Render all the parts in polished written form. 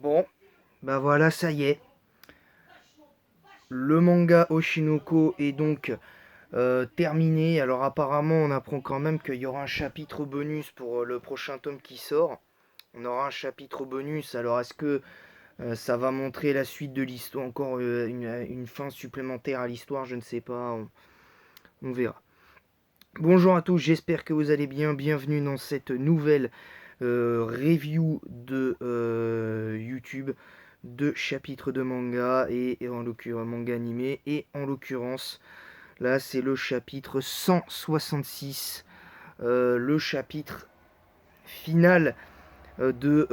Bon, bah voilà, ça y est. Le manga Oshinoko est donc terminé. Alors apparemment, on apprend quand même qu'il y aura un chapitre bonus pour le prochain tome qui sort. On aura un chapitre bonus. Alors est-ce que ça va montrer la suite de l'histoire, encore une fin supplémentaire à l'histoire? Je ne sais pas. On verra. Bonjour à tous, j'espère que vous allez bien. Bienvenue dans cette nouvelle review de YouTube de chapitres de manga et en l'occurrence manga animé, et en l'occurrence là c'est le chapitre 166, le chapitre final du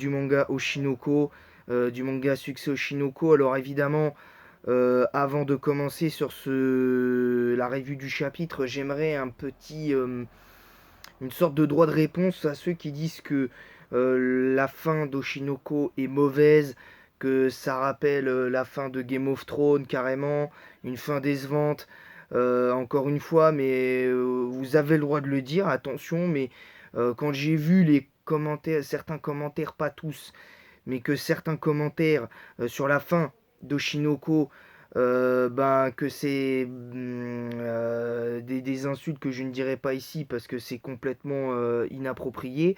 manga Oshinoko, du manga Succès Oshinoko. Alors évidemment, avant de commencer sur la review du chapitre, j'aimerais une sorte de droit de réponse à ceux qui disent que la fin d'Oshinoko est mauvaise, que ça rappelle la fin de Game of Thrones carrément, une fin décevante. Encore une fois, mais vous avez le droit de le dire, attention, mais quand j'ai vu les commentaires, certains commentaires, pas tous, mais que certains commentaires sur la fin d'Oshinoko, que c'est des insultes que je ne dirai pas ici parce que c'est complètement inapproprié,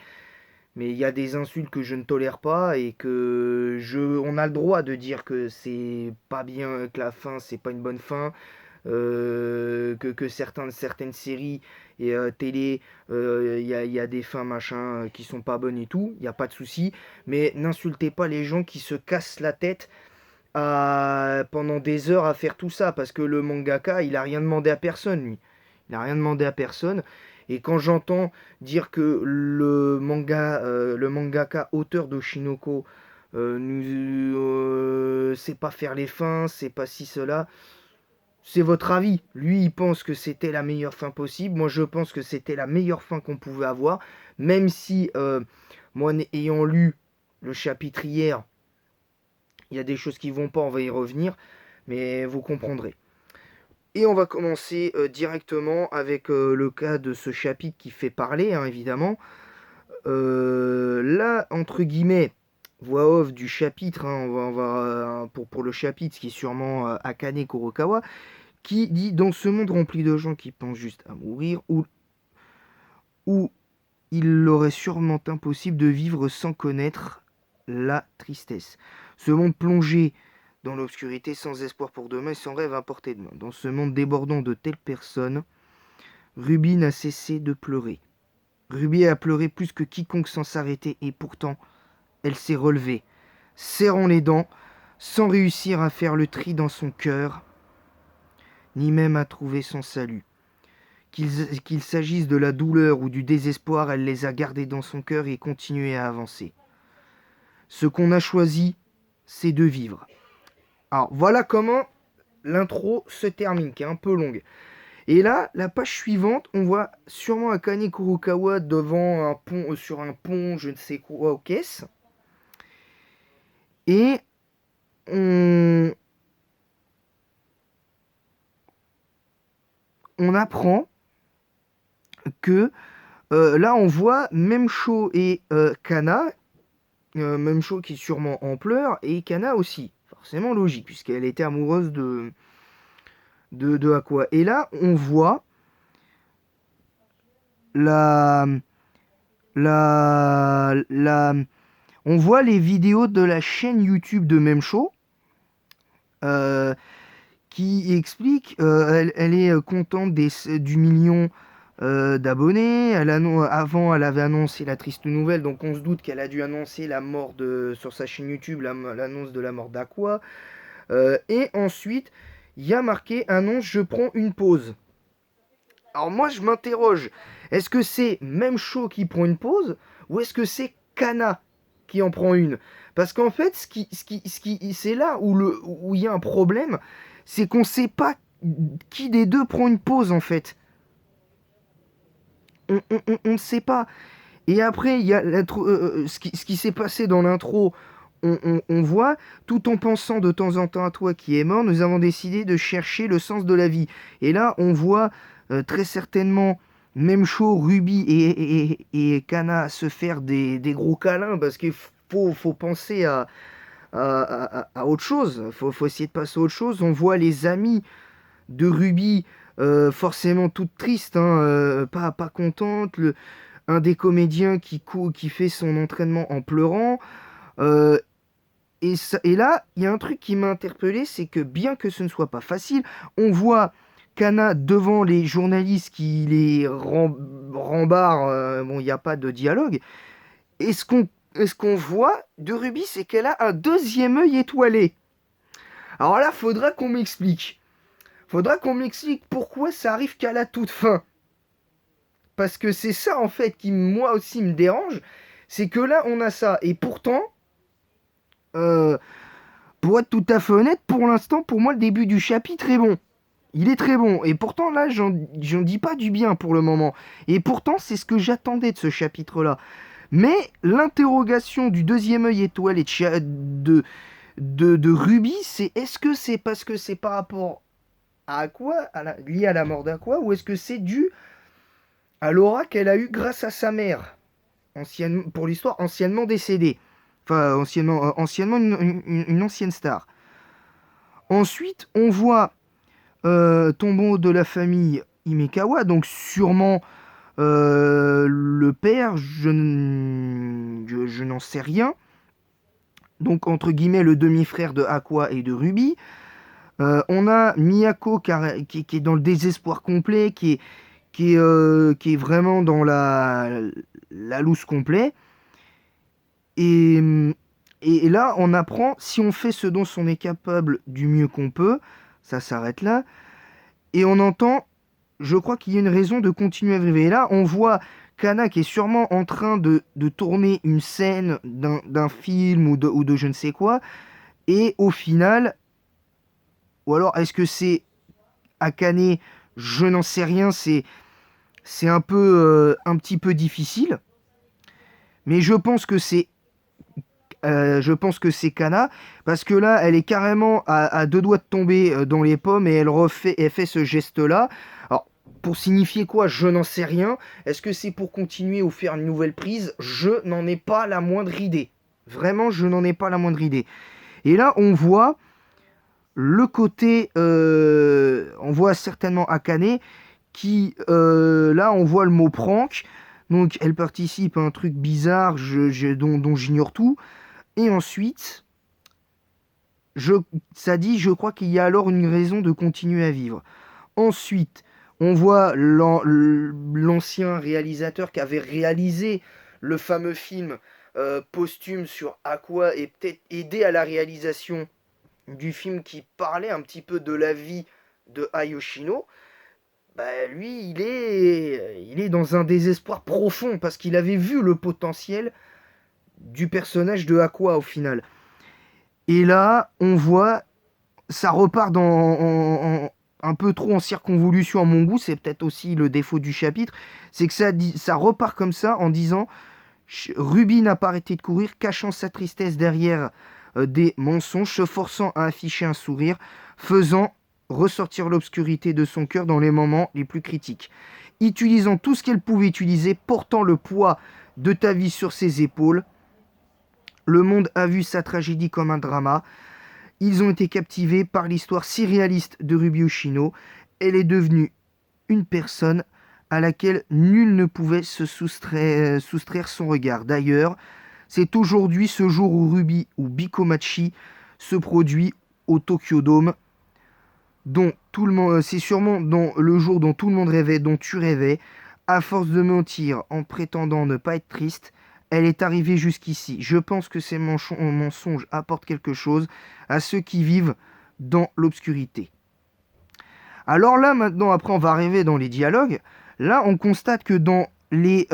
mais il y a des insultes que je ne tolère pas et on a le droit de dire que c'est pas bien, que la fin c'est pas une bonne fin, que certaines séries et télé, y a des fins machin qui sont pas bonnes et tout, il n'y a pas de souci, mais n'insultez pas les gens qui se cassent la tête pendant des heures à faire tout ça, parce que le mangaka il a rien demandé à personne, lui. Il a rien demandé à personne. Et quand j'entends dire que le mangaka auteur d'Oshinoko sait pas faire les fins, c'est pas ci, cela, c'est votre avis. Lui, il pense que c'était la meilleure fin possible. Moi, je pense que c'était la meilleure fin qu'on pouvait avoir. Même si, moi, ayant lu le chapitre hier, il y a des choses qui vont pas, on va y revenir. Mais vous comprendrez. Et on va commencer directement avec le cas de ce chapitre qui fait parler, hein, évidemment. Là, entre guillemets, voix off du chapitre, hein, pour le chapitre, ce qui est sûrement Akane Kurokawa, qui dit: dans ce monde rempli de gens qui pensent juste à mourir, où il leur est sûrement impossible de vivre sans connaître la tristesse. Ce monde plongé dans l'obscurité, sans espoir pour demain et sans rêve à portée de main. Dans ce monde débordant de telles personnes, Ruby n'a cessé de pleurer. Ruby a pleuré plus que quiconque sans s'arrêter, et pourtant, elle s'est relevée, serrant les dents, sans réussir à faire le tri dans son cœur, ni même à trouver son salut. Qu'il s'agisse de la douleur ou du désespoir, elle les a gardés dans son cœur et continué à avancer. Ce qu'on a choisi, c'est de vivre. Alors voilà comment l'intro se termine, qui est un peu longue. Et là, la page suivante, on voit sûrement Akane Kurokawa devant un pont, sur un pont, je ne sais quoi, aux caisses. Et on apprend que là, on voit Memcho et Kana. Memcho qui est sûrement en pleurs, et Kana aussi. Forcément logique, puisqu'elle était amoureuse de Aqua. Et là, on voit on voit les vidéos de la chaîne YouTube de Memcho, qui explique, elle est contente du million d'abonnés. Avant, elle avait annoncé la triste nouvelle, donc on se doute qu'elle a dû annoncer la mort sur sa chaîne YouTube, l'annonce de la mort d'Aqua. Et ensuite, il y a marqué: annonce, je prends une pause. Alors moi, je m'interroge, est-ce que c'est Memcho qui prend une pause, ou est-ce que c'est Kana qui en prend une? Parce qu'en fait, c'est là où il y a un problème, c'est qu'on ne sait pas qui des deux prend une pause, en fait. On ne sait pas. Et après, il y a ce qui s'est passé dans l'intro. On voit: tout en pensant de temps en temps à toi qui est mort, nous avons décidé de chercher le sens de la vie. Et là, on voit très certainement Memcho, Ruby et Kana se faire des gros câlins, parce que faut penser à autre chose. Faut essayer de passer à autre chose. On voit les amis de Ruby forcément toutes tristes, hein, pas contentes. Un des comédiens qui fait son entraînement en pleurant. Euh, et là, il y a un truc qui m'a interpellé, c'est que bien que ce ne soit pas facile, on voit Kana devant les journalistes qui les rembarrent. Bon, il n'y a pas de dialogue. Et ce qu'on voit de Ruby, c'est qu'elle a un deuxième œil étoilé. Alors là, faudra qu'on m'explique pourquoi ça arrive qu'à la toute fin. Parce que c'est ça, en fait, qui, moi aussi, me dérange. C'est que là, on a ça. Et pourtant, euh, pour être tout à fait honnête, pour l'instant, pour moi, le début du chapitre est bon. Il est très bon. Et pourtant, là, j'en dis pas du bien pour le moment. Et pourtant, c'est ce que j'attendais de ce chapitre-là. Mais l'interrogation du deuxième œil étoilé de Ruby, c'est est-ce que c'est parce que c'est par rapport à Aqua, lié à la mort d'Aqua, ou est-ce que c'est dû à l'aura qu'elle a eue grâce à sa mère, pour l'histoire, anciennement décédée. Enfin, anciennement une ancienne star. Ensuite, on voit tombeau de la famille Himekawa, donc sûrement le père, je n'en sais rien. Donc, entre guillemets, le demi-frère de Aqua et de Ruby. On a Miyako qui est dans le désespoir complet, qui est vraiment dans la loose complet. Et, et là, on apprend, si on fait ce dont on est capable du mieux qu'on peut, ça s'arrête là. Et on entend, je crois qu'il y a une raison de continuer à vivre. Et là, on voit Kana qui est sûrement en train de tourner une scène d'un film ou de je ne sais quoi. Et au final, ou alors est-ce que c'est Akane? Je n'en sais rien, c'est un petit peu difficile. Mais je pense que c'est Kana, parce que là, elle est carrément à deux doigts de tomber dans les pommes et elle fait ce geste-là. Alors, pour signifier quoi? Je n'en sais rien. Est-ce que c'est pour continuer ou faire une nouvelle prise? Je n'en ai pas la moindre idée. Vraiment, je n'en ai pas la moindre idée. Et là, on voit le côté... on voit certainement Akane là, on voit le mot prank. Donc, elle participe à un truc bizarre dont j'ignore tout. Et ensuite, ça dit, je crois qu'il y a alors une raison de continuer à vivre. Ensuite, on voit l'ancien réalisateur qui avait réalisé le fameux film posthume sur Aqua et peut-être aidé à la réalisation du film qui parlait un petit peu de la vie de Ayoshino. Bah, lui, il est dans un désespoir profond parce qu'il avait vu le potentiel du personnage de Aqua au final. Et là, on voit, ça repart un peu trop en circonvolution à mon goût. C'est peut-être aussi le défaut du chapitre. C'est que ça repart comme ça en disant Ruby n'a pas arrêté de courir, cachant sa tristesse derrière des mensonges, se forçant à afficher un sourire, faisant ressortir l'obscurité de son cœur dans les moments les plus critiques. Utilisant tout ce qu'elle pouvait utiliser, portant le poids de ta vie sur ses épaules. Le monde a vu sa tragédie comme un drama. Ils ont été captivés par l'histoire si réaliste de Ruby Ushino. Elle est devenue une personne à laquelle nul ne pouvait se soustraire son regard. D'ailleurs, c'est aujourd'hui ce jour où Ruby ou Bikomachi se produit au Tokyo Dome, c'est sûrement le jour dont tout le monde rêvait, dont tu rêvais. À force de mentir en prétendant ne pas être triste, elle est arrivée jusqu'ici. Je pense que ces mensonges apportent quelque chose à ceux qui vivent dans l'obscurité. Alors là, maintenant, après, on va arriver dans les dialogues. Là, on constate que dans les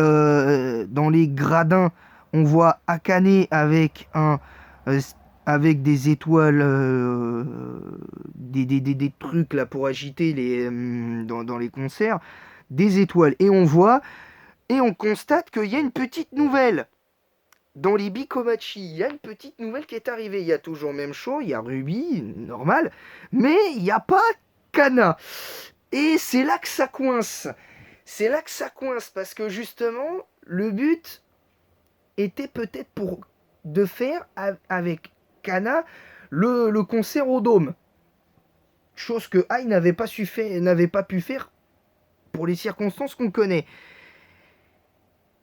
gradins, on voit Akane avec des étoiles, des trucs là pour agiter dans les concerts, des étoiles. Et on constate qu'il y a une petite nouvelle. Dans les Bikomachi, il y a une petite nouvelle qui est arrivée. Il y a toujours même show, il y a Ruby, normal, mais il n'y a pas Kana. Et c'est là que ça coince. C'est là que ça coince, parce que justement, le but était peut-être pour de faire avec Kana le concert au Dôme. Chose que Ai n'avait pas pu faire pour les circonstances qu'on connaît.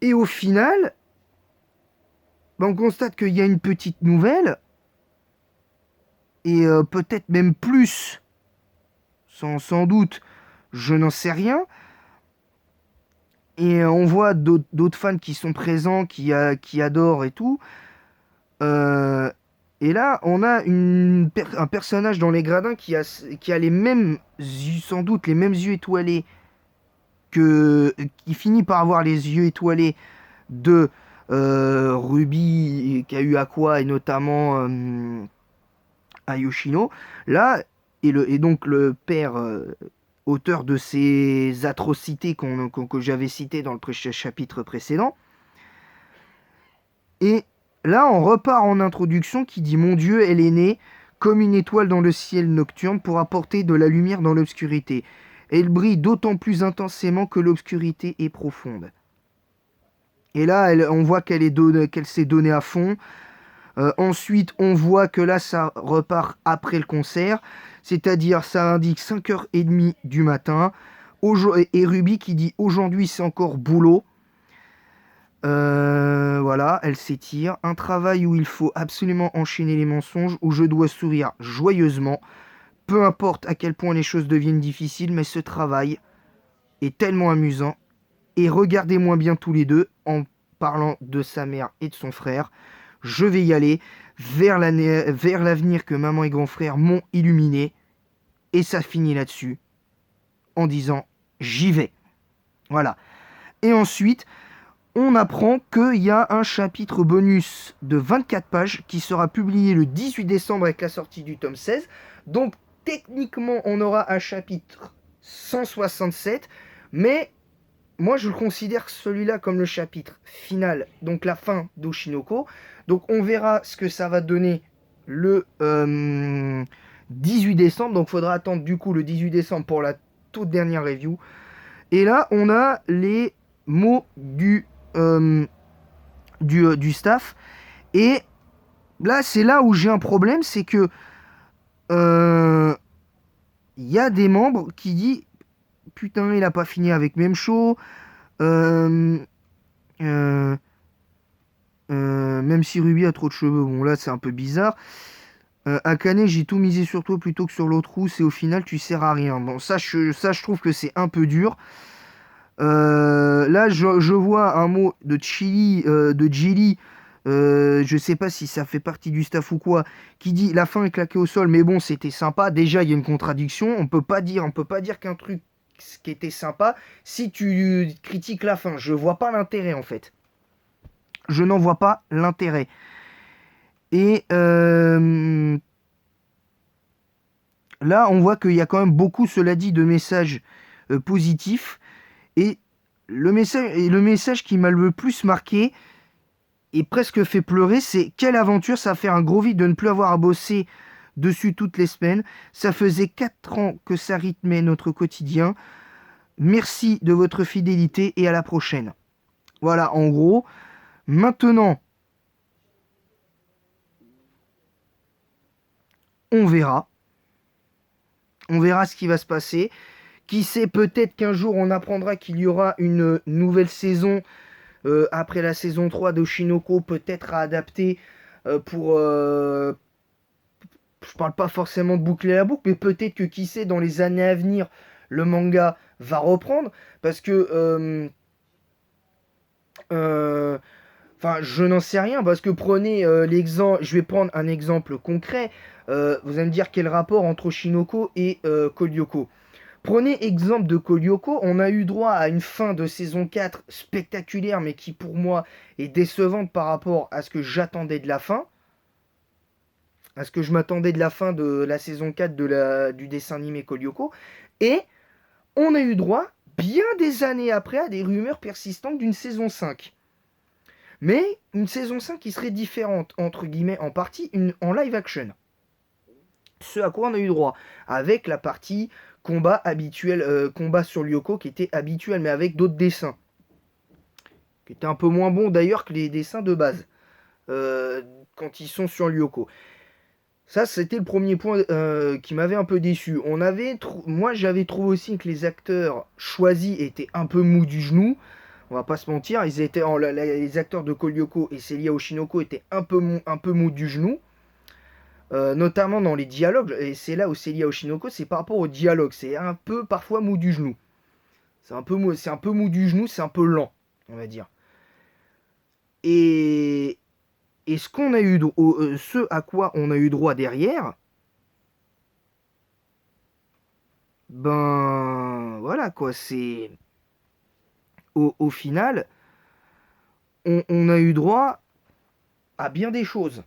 Et au final, on constate qu'il y a une petite nouvelle, et peut-être même plus, sans doute, je n'en sais rien. Et on voit d'autres fans qui sont présents, qui adorent et tout. Et là, on a un personnage dans les gradins qui a les mêmes yeux, sans doute les mêmes yeux étoilés, qui finit par avoir les yeux étoilés de Ruby, qui a eu Aqua, et notamment à Yoshino. Là, et donc le père auteur de ces atrocités que j'avais citées dans le chapitre précédent. Et là, on repart en introduction qui dit « Mon Dieu, elle est née comme une étoile dans le ciel nocturne pour apporter de la lumière dans l'obscurité. Elle brille d'autant plus intensément que l'obscurité est profonde. » Et là, on voit qu'elle s'est donnée à fond. Ensuite, on voit que là, ça repart après le concert. C'est-à-dire, ça indique 5h30 du matin. Et Ruby qui dit « Aujourd'hui, c'est encore boulot. » Voilà, elle s'étire. Un travail où il faut absolument enchaîner les mensonges, où je dois sourire joyeusement. Peu importe à quel point les choses deviennent difficiles, mais ce travail est tellement amusant. Et regardez-moi bien tous les deux, en parlant de sa mère et de son frère. Je vais y aller vers l'avenir que maman et grand frère m'ont illuminé. Et ça finit là-dessus, en disant « J'y vais ». Voilà. Et ensuite, on apprend qu'il y a un chapitre bonus de 24 pages qui sera publié le 18 décembre avec la sortie du tome 16. Donc, techniquement, on aura un chapitre 167, mais moi, je le considère celui-là comme le chapitre final, donc la fin d'Oshinoko. Donc, on verra ce que ça va donner le 18 décembre. Donc, il faudra attendre du coup le 18 décembre pour la toute dernière review. Et là, on a les mots du staff. Et là, c'est là où j'ai un problème, c'est que y a des membres qui disent putain, il a pas fini avec même show. Même si Ruby a trop de cheveux, bon là c'est un peu bizarre. Akane, j'ai tout misé sur toi plutôt que sur l'autre rousse et au final tu sers à rien. Bon, ça je trouve que c'est un peu dur. Là je vois un mot de Chili, de Jilly. Je sais pas si ça fait partie du staff ou quoi, qui dit la fin est claquée au sol, mais bon c'était sympa. Déjà il y a une contradiction, on peut pas dire qu'un truc qui était sympa si tu critiques la fin. Je vois pas l'intérêt en fait. Je n'en vois pas l'intérêt. Et là on voit qu'il y a quand même beaucoup, cela dit, de messages positifs. Et le message qui m'a le plus marqué et presque fait pleurer, c'est quelle aventure, ça va faire un gros vide de ne plus avoir à bosser dessus toutes les semaines. Ça faisait 4 ans que ça rythmait notre quotidien. Merci de votre fidélité et à la prochaine. Voilà, en gros. Maintenant, on verra. On verra ce qui va se passer. Qui sait, peut-être qu'un jour on apprendra qu'il y aura une nouvelle saison après la saison 3 d'Oshinoko, peut-être à adapter pour... je parle pas forcément de boucler la boucle, mais peut-être que qui sait, dans les années à venir, le manga va reprendre. Parce que... je n'en sais rien, parce que prenez l'exemple... Je vais prendre un exemple concret. Vous allez me dire quel rapport entre Oshinoko et Kolyoko. Prenez exemple de Kolyoko, on a eu droit à une fin de saison 4 spectaculaire, mais qui pour moi est décevante par rapport à ce que j'attendais de la fin. À ce que je m'attendais de la fin de la saison 4 du dessin animé Kolyoko. Et on a eu droit, bien des années après, à des rumeurs persistantes d'une saison 5. Mais une saison 5 qui serait différente, entre guillemets, en partie, en live action. Ce à quoi on a eu droit, avec la partie combat habituel, combat sur Lyoko qui était habituel, mais avec d'autres dessins. Qui étaient un peu moins bons d'ailleurs que les dessins de base. quand ils sont sur Lyoko. Ça, c'était le premier point qui m'avait un peu déçu. Moi, j'avais trouvé aussi que les acteurs choisis étaient un peu mous du genou. On va pas se mentir, les acteurs de Kolyoko et Celia Oshinoko étaient un peu mous du genou. Notamment dans les dialogues, et c'est là où Celia Oshinoko, c'est par rapport au dialogue, c'est un peu parfois mou du genou. C'est un peu mou du genou, c'est un peu lent, on va dire. Et, ce à quoi on a eu droit derrière, ben voilà quoi, c'est au final, on a eu droit à bien des choses.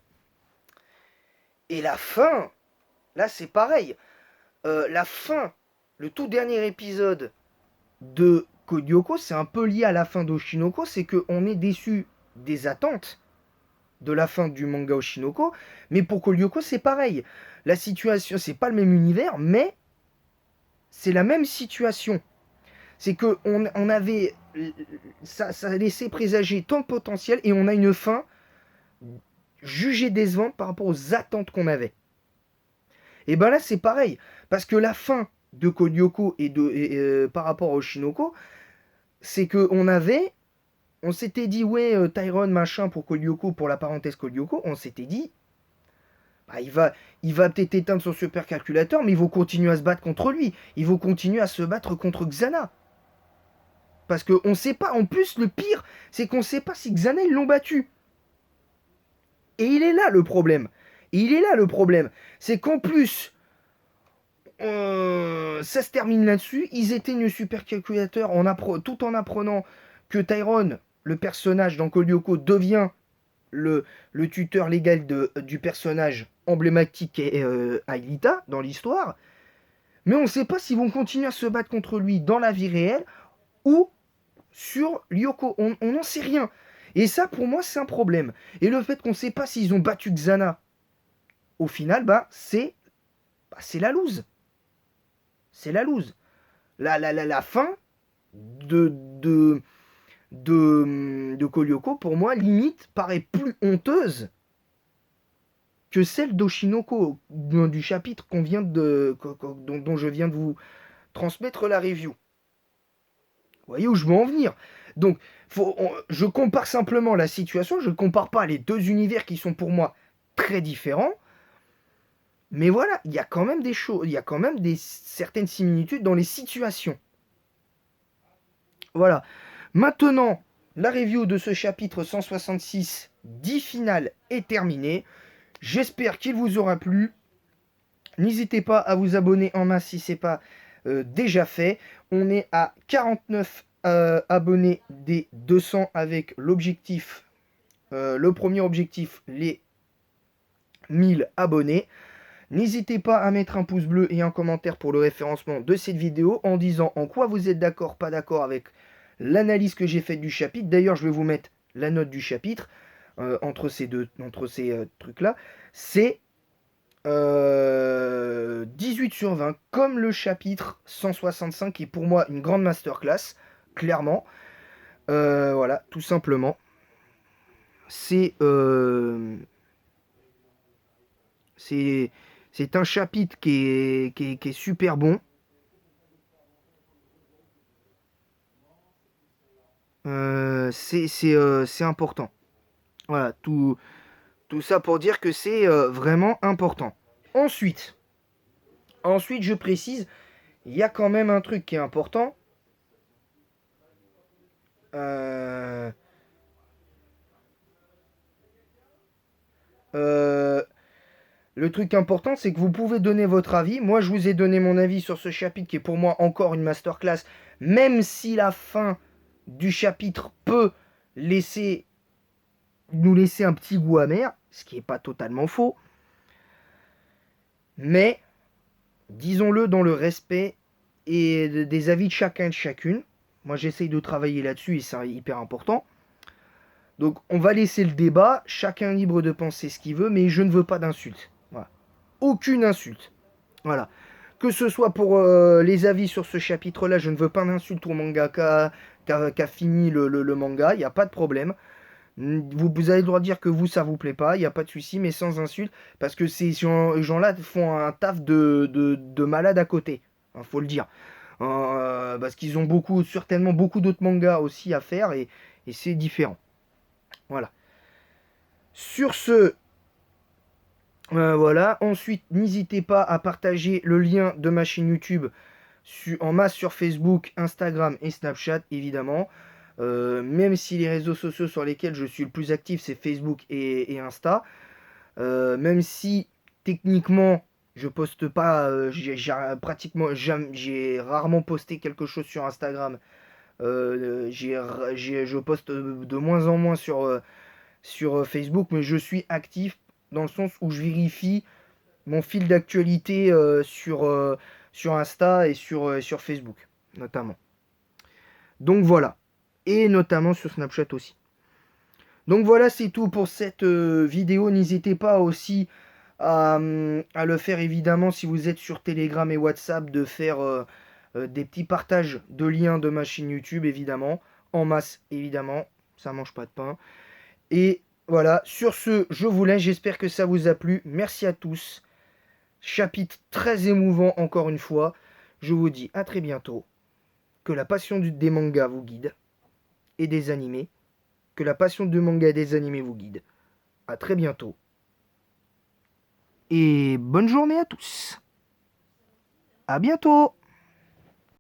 Et la fin, là c'est pareil. La fin, le tout dernier épisode de Kolyoko, c'est un peu lié à la fin d'Oshinoko, c'est qu'on est déçu des attentes de la fin du manga Oshinoko, mais pour Kolyoko c'est pareil. La situation, c'est pas le même univers, mais c'est la même situation. C'est que on avait ça laissait présager tant de potentiel et on a une fin jugée décevante par rapport aux attentes qu'on avait. Et ben là c'est pareil, parce que la fin de Kolyoko par rapport à Oshinoko, c'est que on s'était dit ouais Tyron machin pour Kolyoko, pour la parenthèse Kolyoko, on s'était dit bah, il va peut-être éteindre son supercalculateur, mais ils vont continuer à se battre contre lui. Ils vont continuer à se battre contre Xana. Parce qu'on sait pas, en plus le pire, c'est qu'on sait pas si Xana ils l'ont battu. Et il est là le problème. C'est qu'en plus, ça se termine là-dessus. Ils éteignent le supercalculateur tout en apprenant que Tyron, le personnage dans Kolyoko, devient le tuteur légal du personnage emblématique qu'est Aelita dans l'histoire. Mais on ne sait pas s'ils vont continuer à se battre contre lui dans la vie réelle ou sur Lyoko. On n'en sait rien. Et ça, pour moi, c'est un problème. Et le fait qu'on ne sait pas s'ils ont battu Xana, au final, c'est la loose. C'est la loose. La fin de Kolyoko, pour moi, limite, paraît plus honteuse que celle d'Oshinoko, du chapitre dont je viens de vous transmettre la review. Vous voyez où je veux en venir. Donc, je compare simplement la situation, je ne compare pas les deux univers qui sont pour moi très différents. Mais voilà, il y a quand même des choses, il y a quand même certaines similitudes dans les situations. Voilà. Maintenant, la review de ce chapitre 166, 10 finales, est terminée. J'espère qu'il vous aura plu. N'hésitez pas à vous abonner en masse si ce n'est pas déjà fait. On est à 49 abonnés des 200 avec l'objectif, le premier objectif, les 1000 abonnés. N'hésitez pas à mettre un pouce bleu et un commentaire pour le référencement de cette vidéo en disant en quoi vous êtes d'accord, pas d'accord avec l'analyse que j'ai faite du chapitre. D'ailleurs, je vais vous mettre la note du chapitre entre ces trucs-là. C'est 18 sur 20, comme le chapitre 165, qui est pour moi une grande masterclass, clairement. Voilà, tout simplement. C'est un chapitre qui est super bon. C'est important. Voilà, tout ça pour dire que c'est vraiment important. Ensuite, je précise, il y a quand même un truc qui est important. Le truc important, c'est que vous pouvez donner votre avis. Moi, je vous ai donné mon avis sur ce chapitre qui est pour moi encore une masterclass, même si la fin du chapitre peut nous laisser un petit goût amer, ce qui n'est pas totalement faux. Mais, disons-le dans le respect et des avis de chacun et de chacune. Moi, j'essaye de travailler là-dessus et c'est hyper important. Donc, on va laisser le débat, chacun libre de penser ce qu'il veut, mais je ne veux pas d'insultes. Voilà. Aucune insulte. Voilà. Que ce soit pour les avis sur ce chapitre-là, je ne veux pas d'insulte au mangaka qui a fini le manga, il n'y a pas de problème. Vous avez le droit de dire que vous, ça vous plaît pas, il n'y a pas de souci, mais sans insulte, parce que ces gens-là font un taf de malade à côté, hein, faut le dire. Parce qu'ils ont certainement beaucoup d'autres mangas aussi à faire, et c'est différent. Voilà. Sur ce, voilà. Ensuite, n'hésitez pas à partager le lien de ma chaîne YouTube en masse sur Facebook, Instagram et Snapchat, évidemment. Même si les réseaux sociaux sur lesquels je suis le plus actif, c'est Facebook et Insta. Même si techniquement, je poste pas, j'ai rarement posté quelque chose sur Instagram. Je poste de moins en moins sur Facebook, mais je suis actif dans le sens où je vérifie mon fil d'actualité sur Insta et sur Facebook, notamment. Donc voilà. Et notamment sur Snapchat aussi. Donc voilà, c'est tout pour cette vidéo. N'hésitez pas aussi à le faire évidemment si vous êtes sur Telegram et WhatsApp, de faire des petits partages de liens de ma chaîne YouTube, évidemment. En masse, évidemment. Ça mange pas de pain. Et voilà, sur ce, je vous laisse. J'espère que ça vous a plu. Merci à tous. Chapitre très émouvant encore une fois. Je vous dis à très bientôt. Que la passion des mangas vous guide. Et des animés. Que la passion du manga et des animés vous guide. À très bientôt. Et bonne journée à tous. À bientôt.